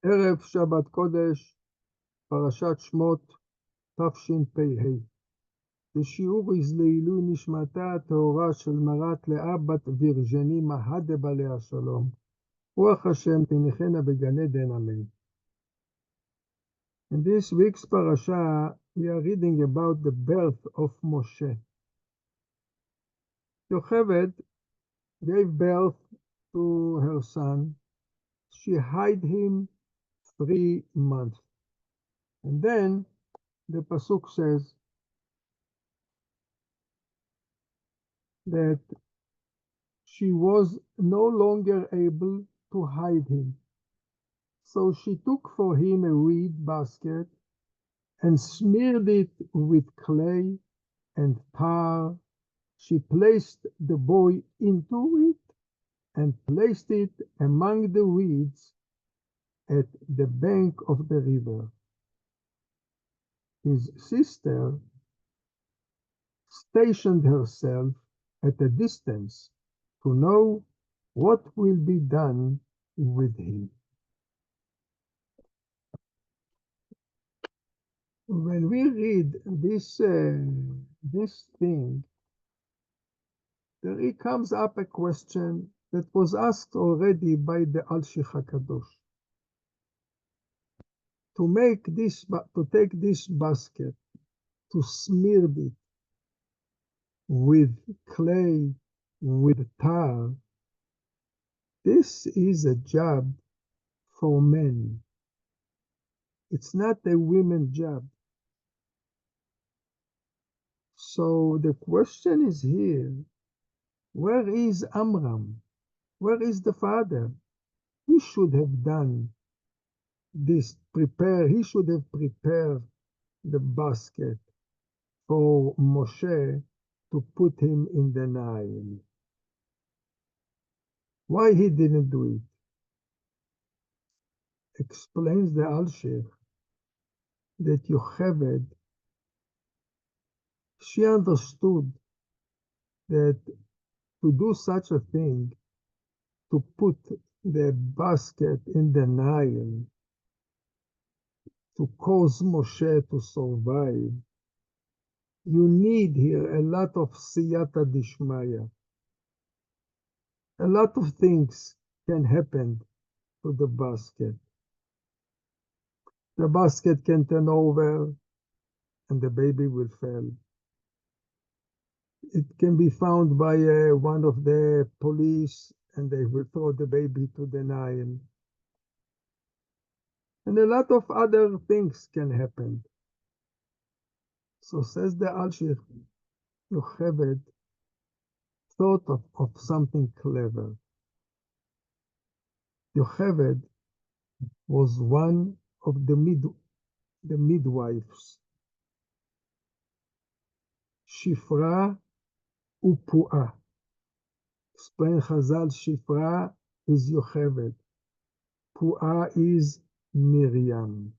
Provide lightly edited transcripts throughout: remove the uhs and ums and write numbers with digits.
ערב שבת קודש, פרשת שמות, תשפ"ה. השיעור is לעילוי נשמתה הטהורה של מרת לאה בת וירג'ני מהדב עליה שלום. רוח השם תניחנה בגן עדן, אמן. In this week's parasha, we are reading about the birth of Moshe. Yocheved gave birth to her son. She hid him 3 months. And then the pasuk says that she was no longer able to hide him. So she took for him a reed basket and smeared it with clay and tar. She placed the boy into it and placed it among the reeds at the bank of the river. His sister stationed herself at a distance to know what will be done with him. When we read this thing, there comes up a question that was asked already by the Al-Shich HaKadosh. To take this basket, to smear it with clay, with tar, this is a job for men. It's not a women's job. So the question is here, where is Amram? Where is the father? He should have done this, he should have prepared the basket for Moshe to put him in the Nile. Why he didn't do it? Explains the Al-Sheikh that Yocheved, she understood that to do such a thing, to put the basket in the Nile, to cause Moshe to survive, you need here a lot of siyata dishmaya. A lot of things can happen to the basket. The basket can turn over and the baby will fall. It can be found by one of the police and they will throw the baby to the Nile. And a lot of other things can happen. So says the Al-Sheikh, Yocheved thought of something clever. Yocheved was one of the midwives. Shifra uPuah. Explain Chazal, Shifra is Yocheved. Puah is Miriam.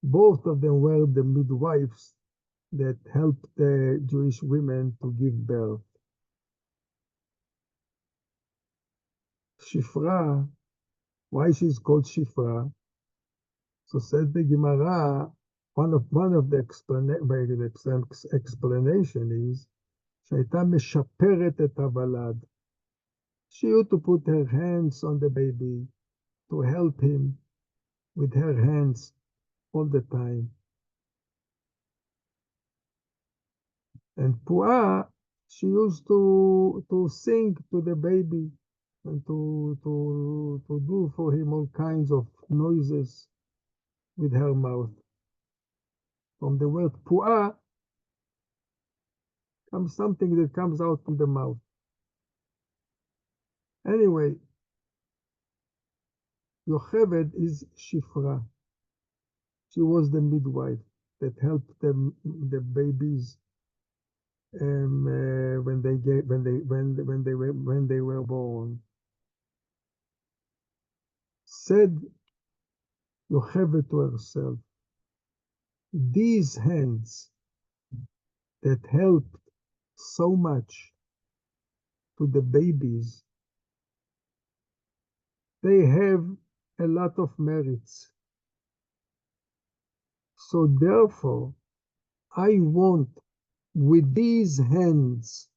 Both of them were the midwives that helped the Jewish women to give birth. Shifra, why she's called Shifra? So says the Gemara, one of the explanation is שהייתה משפרת את הוולד. She used to put her hands on the baby to help him with her hands all the time. And Puah, she used to sing to the baby and to do for him all kinds of noises with her mouth. From the word Puah comes something that comes out from the mouth. Anyway, Yocheved is Shifra. She was the midwife that helped the babies when they were born. Said Yocheved to herself, these hands that helped so much to the babies, they have a lot of merits. So therefore, I want with these hands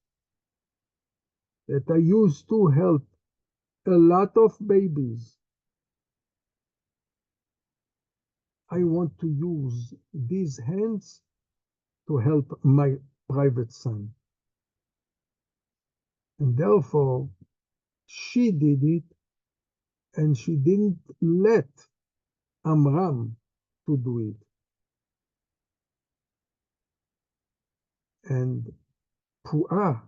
that I use to help a lot of babies, I want to use these hands to help my private son. And therefore, she did it, and she didn't let Amram to do it. And Puah,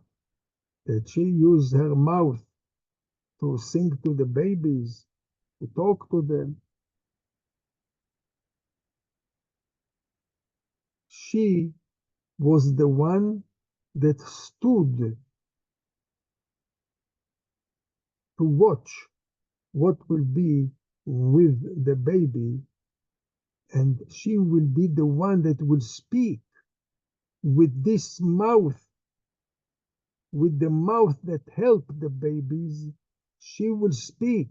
that she used her mouth to sing to the babies, to talk to them, she was the one that stood to watch what will be with the baby, and she will be the one that will speak with this mouth, with the mouth that helped the babies. She will speak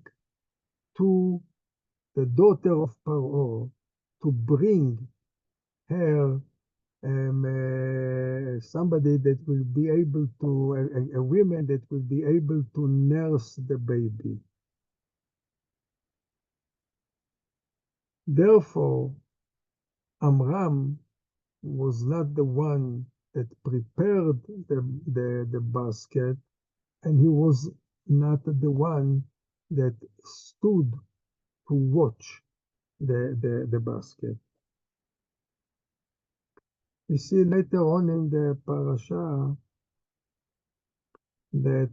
to the daughter of Paro to bring her somebody that will be able to, a woman that will be able to nurse the baby. Therefore, Amram was not the one that prepared the basket, and he was not the one that stood to watch the basket. You see later on in the parasha that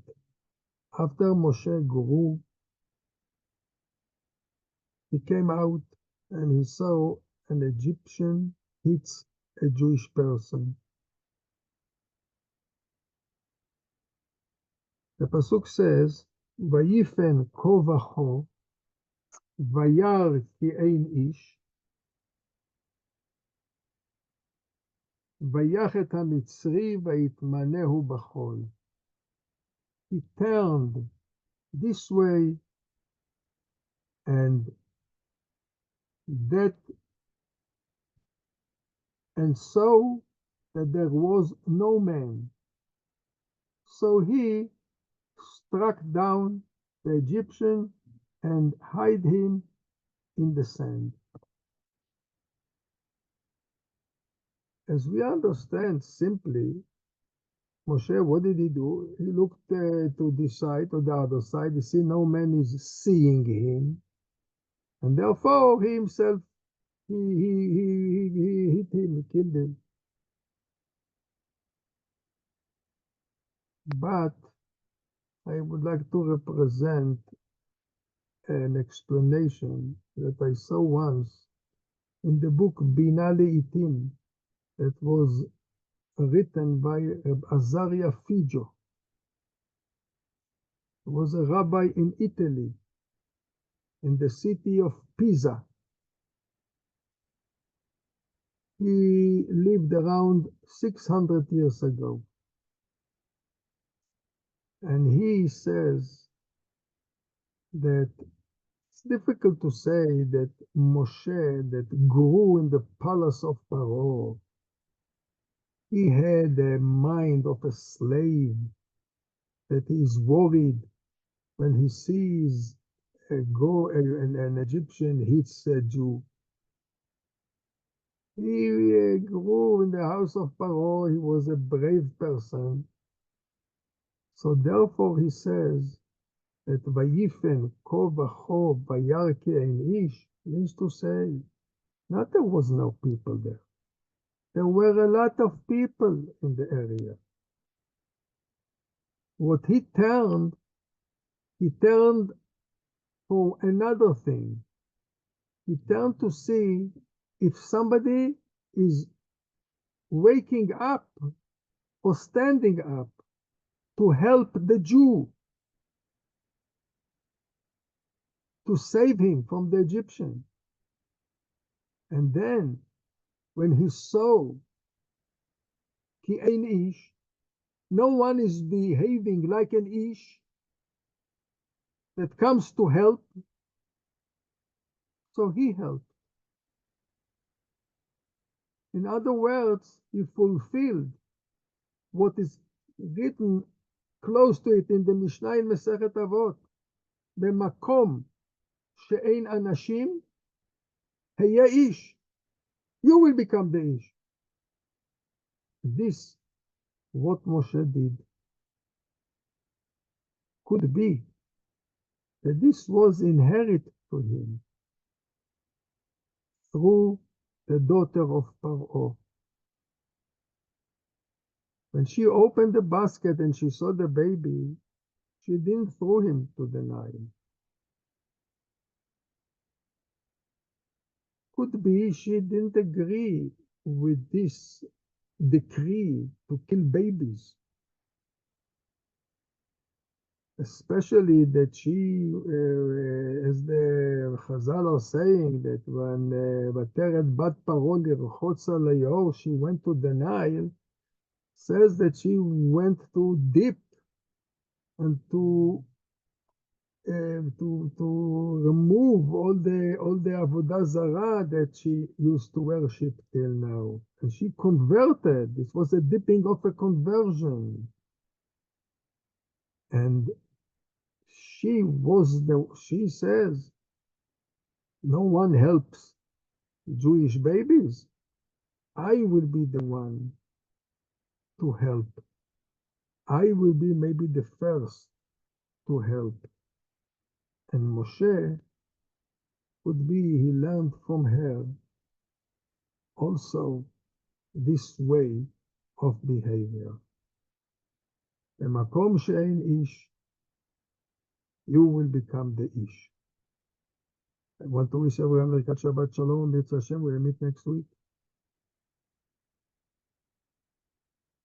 after Moshe grew, he came out and he saw an Egyptian hits a Jewish person. The pasuk says, "Vayifen kovacho, vayar ki ein ish, vayach et hamitzri vayitmanehu b'chol." He turned this way and that, and saw that there was no man. So he struck down the Egyptian and hid him in the sand. As we understand simply, Moshe, what did he do? He looked to this side, to the other side. He see no man is seeing him, and therefore he himself he hit him, he killed him. But I would like to represent an explanation that I saw once in the book Bina Leitim that was written by Azaria Fijo. He was a rabbi in Italy, in the city of Pisa. He lived around 600 years ago. And he says that it's difficult to say that Moshe, that grew in the palace of Paro, he had the mind of a slave, that he is worried when he sees an Egyptian hits a Jew. He grew in the house of Paro. He was a brave person. So therefore he says that Vayifen ko v'cho vayar ki ein ish means to say, not there was no people there. There were a lot of people in the area. What he turned for another thing. He turned to see if somebody is waking up or standing up to help the Jew, to save him from the Egyptian. And then, when he saw ki ein ish, no one is behaving like an ish that comes to help, So he helped. In other words, he fulfilled what is written close to it in the Mishnah in Masechet Avot. במקום שאין אנשים, היה איש. You will become the ish. This, what Moshe did, could be that this was inherited to him through the daughter of Paro. When she opened the basket and she saw the baby, she didn't throw him to the Nile. Could be she didn't agree with this decree to kill babies. Especially that she, as the Chazal are saying, that when Vateret Bat Paro lirchotz al hayor, she went to the Nile, says that she went to dip and to remove all the avodah zarah that she used to worship till now, and she converted. This was a dipping of a conversion, and she says, no one helps Jewish babies. I will be the one to help. I will be maybe the first to help. And Moshe would be, he learned from her also this way of behavior. במקום שאין ish, you will become the ish. I want to wish everyone a Shabbat Shalom. Mitzvah Hashem. We'll meet next week.